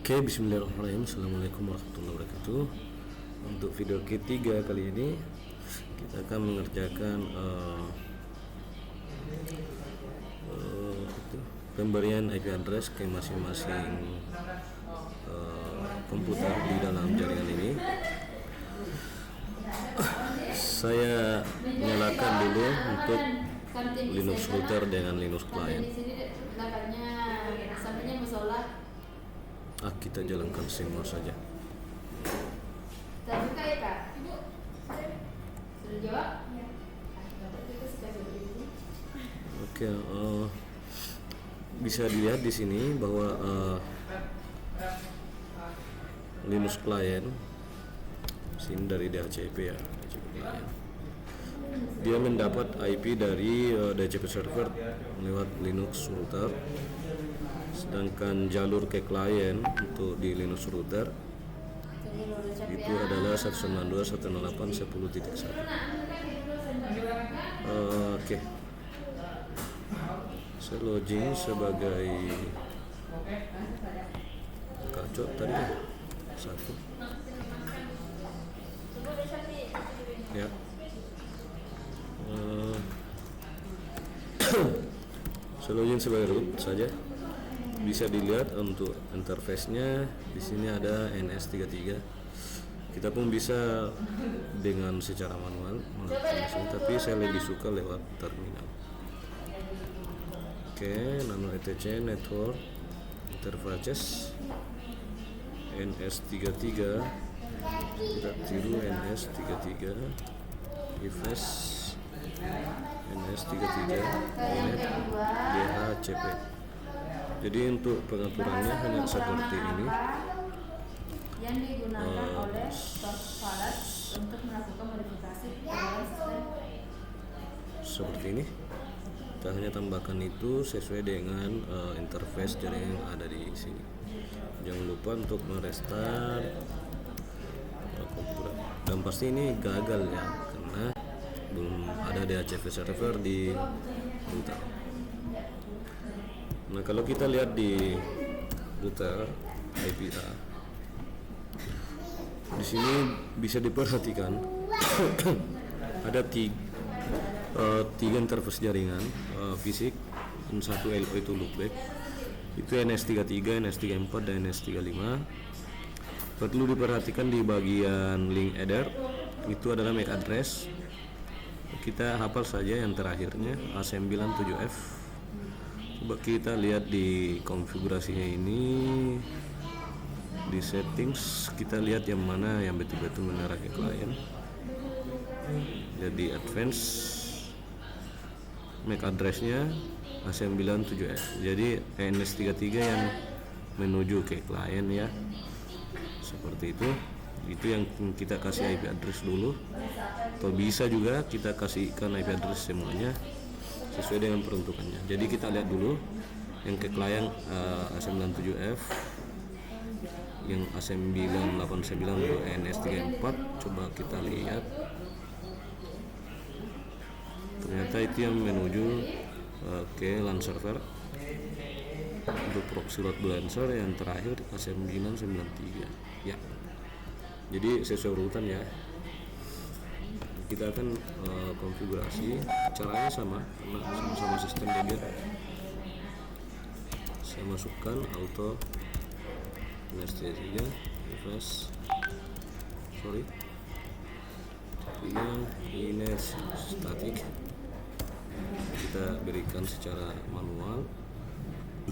Oke, bismillahirrahmanirrahim. Assalamualaikum warahmatullahi wabarakatuh. Untuk video ketiga kali ini kita akan mengerjakan pemberian IP address ke masing-masing komputer di dalam jaringan ini. Saya nyalakan dulu untuk Linux router dengan Linux client. Kita jalankan semua saja. Terbuka ya Kak? Sudah jawab? Oke, bisa dilihat di sini bahwa Linux client sini dari DHCP ya, DHCP client. Dia mendapat IP dari DHCP server lewat Linux router. Sedangkan jalur ke klien untuk di Linux router itu adalah 192.168.10.1. Oke. Saya login sebagai kacau tadi ya. Satu. Ya. Saya login sebagai root saja. Bisa dilihat untuk interface-nya di sini ada NS33. Kita pun bisa dengan secara manual melakukan, tapi saya lebih suka lewat terminal. Oke, nano etc network interfaces NS33. Kita tiru NS33 device NS33 net DHCP. Jadi untuk pengaturannya hanya seperti ini. Yang digunakan oleh Torvalds untuk melakukan modifikasi sistem. Seperti ini. Kita hanya tambahkan itu sesuai dengan interface jaringan yang ada di sini. Jangan lupa untuk merestart komputer. Dan pasti ini gagal ya, karena belum ada DHCP server di router. Nah, kalau kita lihat di router IPA, di sini bisa diperhatikan ada tiga interface jaringan fisik, dan satu LO itu loopback. Itu NS33, NS34, dan NS35. Perlu diperhatikan di bagian link header itu adalah MAC address. Kita hafal saja yang terakhirnya A97F. Coba kita lihat di konfigurasinya ini, di settings kita lihat yang mana yang betul-betul mengarah ke klien. Jadi advance MAC addressnya A97F, jadi NS33 yang menuju ke klien ya, seperti itu. Itu yang kita kasih IP address dulu, atau bisa juga kita kasihkan IP address semuanya sesuai dengan peruntukannya. Jadi kita lihat dulu yang ke klien A97F, yang A989 untuk NS34. Coba kita lihat, ternyata itu yang menuju ke LAN server. Untuk proxy load balancer yang terakhir A993 ya. Jadi sesuai urutan ya. Kita akan konfigurasi, caranya sama karena sama-sama sistem Debian. Saya masukkan auto NS33 refresh, ini static. Kita berikan secara manual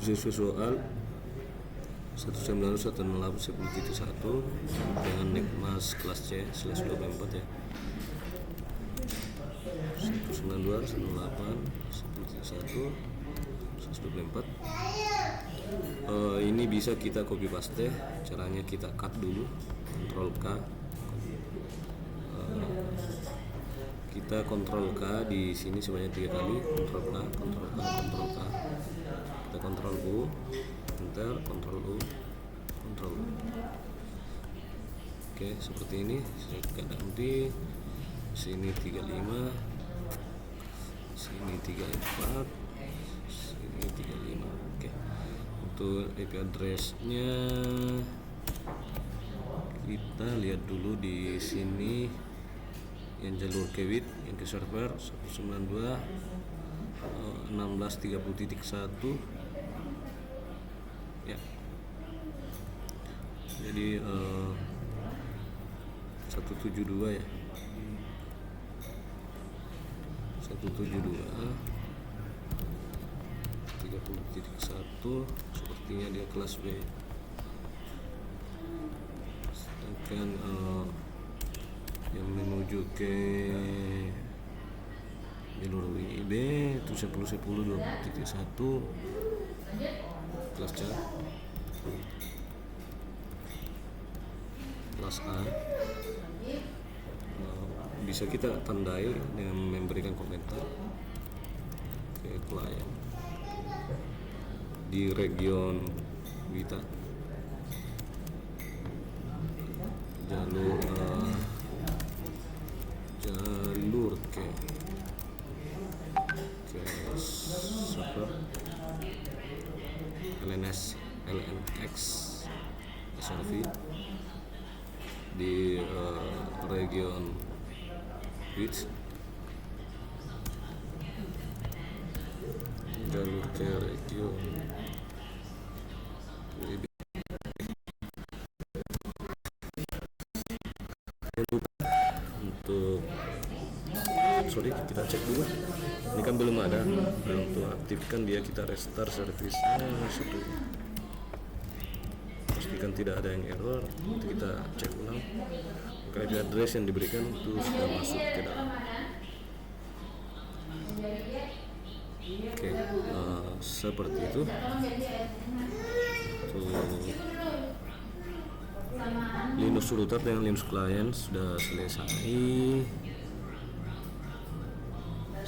sesuai soal 191.10.1 dengan NICMAS kelas C/24 ya. 192.168.10.1 ini bisa kita copy paste. Caranya kita cut dulu, Ctrl K. Kita Ctrl K di sini sebanyak 3 kali. Ctrl K, Ctrl K, Ctrl K. Kita Ctrl U, Enter, Ctrl U, Ctrl U. Oke, seperti ini. Saya ganti sini 35, sini 34, sini 35. Oke. Untuk IP address-nya kita lihat dulu di sini. Yang jalur kewit yang ke server 192.16.30.1 ya. Jadi 172 ya, 172 30.1 sepertinya dia kelas B. Sedangkan yang menuju ke jalur WIB itu 10.10.20.1 kelas C, kelas A. Bisa kita tandai dengan memberikan komentar ke klien di region Wita. Jalur ke server LNX SRV di region Wits. Jalur ke region WIB. Untuk kita cek dulu, ini kan belum ada. Nah, untuk aktifkan dia kita restart servisnya satu, pastikan tidak ada yang error. Nanti kita cek ulang IP address yang diberikan itu sudah masuk ke dalam. Oke, seperti itu. Linux router dengan Linux client sudah selesai.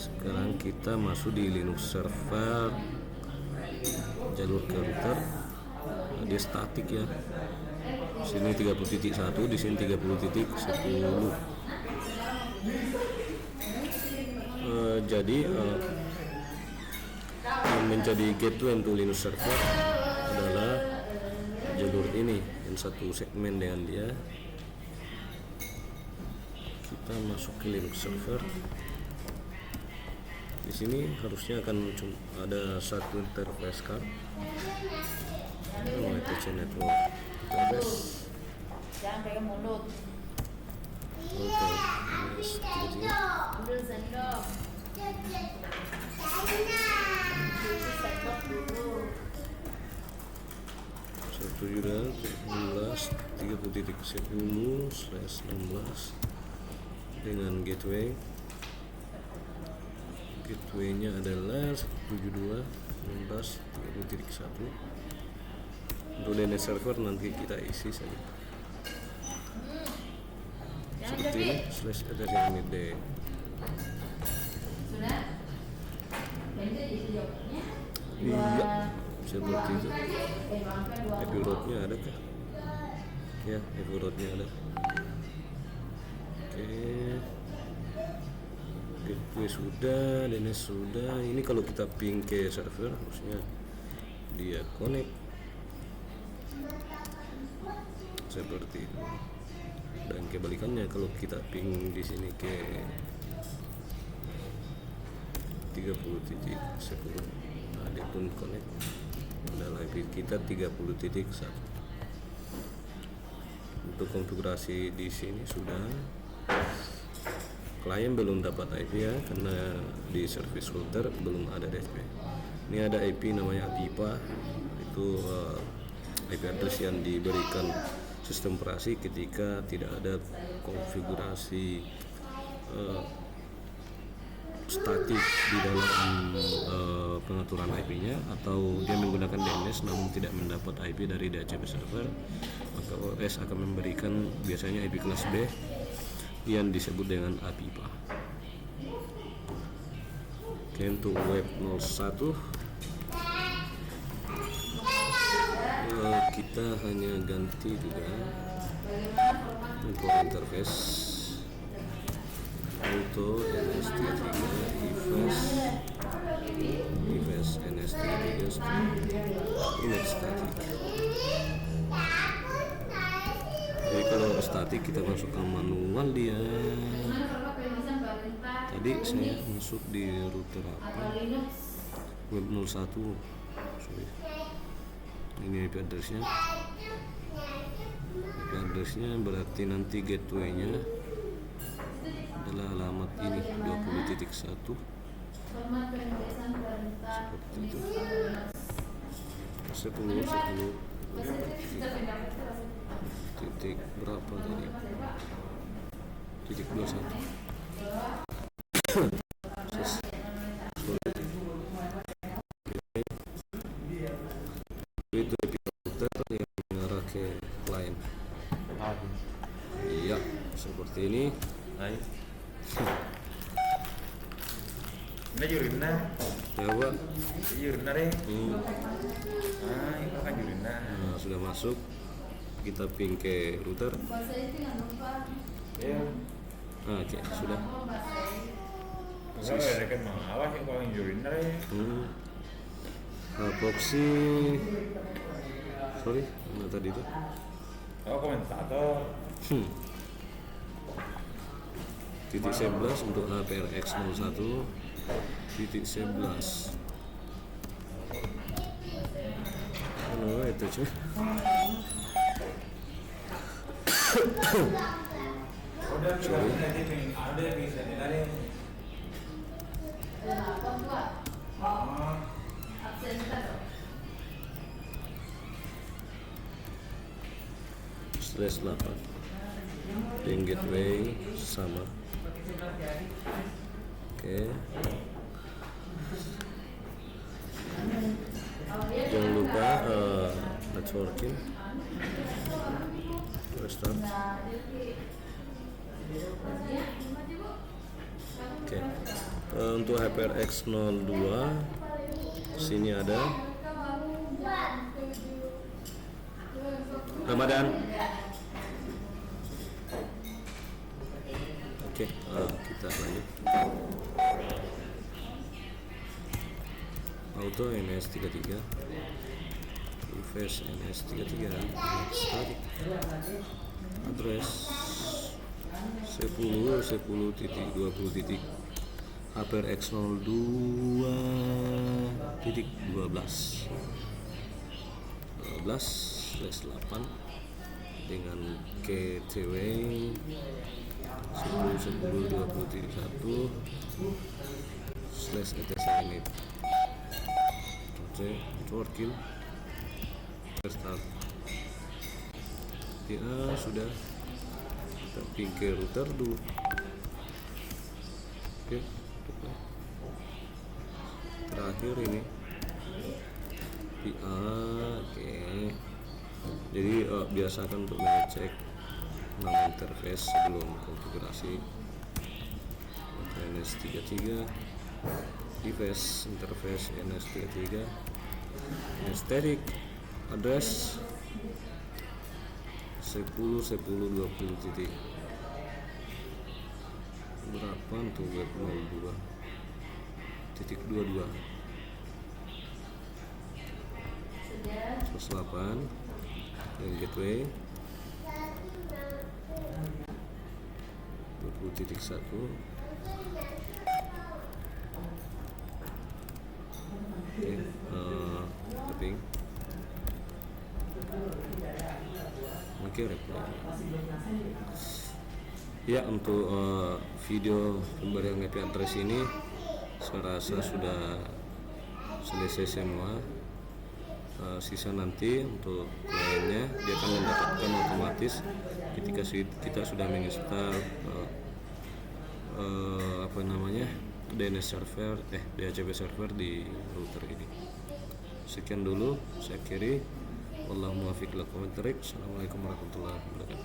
Sekarang kita masuk di Linux server, jalur ke router. Dia statik ya. Sini 30.1, di sini 30.10. Jadi yang menjadi gateway untuk Linux server adalah jalur ini, yang satu segmen dengan dia. Kita masuk ke Linux server. Di sini harusnya akan ada satu interface card. ITC network interface. Jangan pegang mulut. Ambil sendok. Sendok dulu. 1.16.30.10/16 dengan gateway. Gateway-nya adalah 172.16.30.1. Untuk DNS server nanti kita isi saja seperti ini /@mid. Iya, seperti itu. IP root-nya ada kah? Ya, IP root-nya ada. Oke. Gateway sudah, DNS sudah. Ini kalau kita ping ke server harusnya dia connect seperti itu. Dan kebalikannya, kalau kita ping di sini ke 30.10, nah dia pun connect. Adalah IP kita 30.1. Untuk konfigurasi di sini sudah. Klien belum dapat IP ya, karena di service router belum ada DSP. Ini ada IP namanya APIPA, itu IP address yang diberikan sistem operasi ketika tidak ada konfigurasi statik di dalam pengaturan IP-nya, atau dia menggunakan DNS namun tidak mendapat IP dari DHCP server, maka OS akan memberikan biasanya IP kelas B yang disebut dengan APIPA. Oke, untuk web 01 kita hanya ganti juga untuk interface auto ns3 device device NS33 image static. Jadi kalau statik kita masuk ke manual dia. Tadi saya masuk di router apa? Web 01. Sorry. Ini IP address-nya. IP address-nya berarti nanti gateway-nya adalah alamat ini 20.1 seperti itu. 10 titik berapa tadi? Titik 21. Itu IP router yang mengarah ke klien. Iya, seperti ini. Đấy. Nó Yurina. Coba. Yurina deh. Nah, Itu kan Yurina. sudah masuk. Kita ping ke router. Iya. Oke, sudah. Kalau ada kan mau awas yang kalau Yurina deh. Proxy. Sorry, mana tadi itu? Oh, komentator. Titik 11 untuk HPRX 01. Titik 11. Mana itu cuy? Udah nanti pengen ada bisa deh. Slash 8. Ping gateway sama. Oke. Jangan lupa networking. Restart. Oke. Untuk HPRX 02 sini ada Ramadan. Oke, kita lanjut. Auto NS33, device NS33, static, address 10.10.20. HPRX 02.12 12/8 dengan KTW 10.10.21/ETSLinit. Oke, networking restart. Ya sudah, kita ping ke router dulu. Oke, terakhir ini oke. Jadi biasakan untuk mengecek nama interface sebelum konfigurasi. NS33, device interface NS33, static, address 10.10.20 titik. Berapa untuk web 02.22 108 dan gateway 20.1. Oke, tapping. Oke, reply. Ya, untuk video pemberian IP address ini saya rasa sudah selesai semua. Sisa nanti untuk kliennya dia akan mendapatkan otomatis ketika kita sudah menginstal DNS server DHCP server di router ini. Sekian dulu, saya kiri. Wallahu muwaffiq ila aqwamit thoriq. Assalamualaikum warahmatullahi wabarakatuh.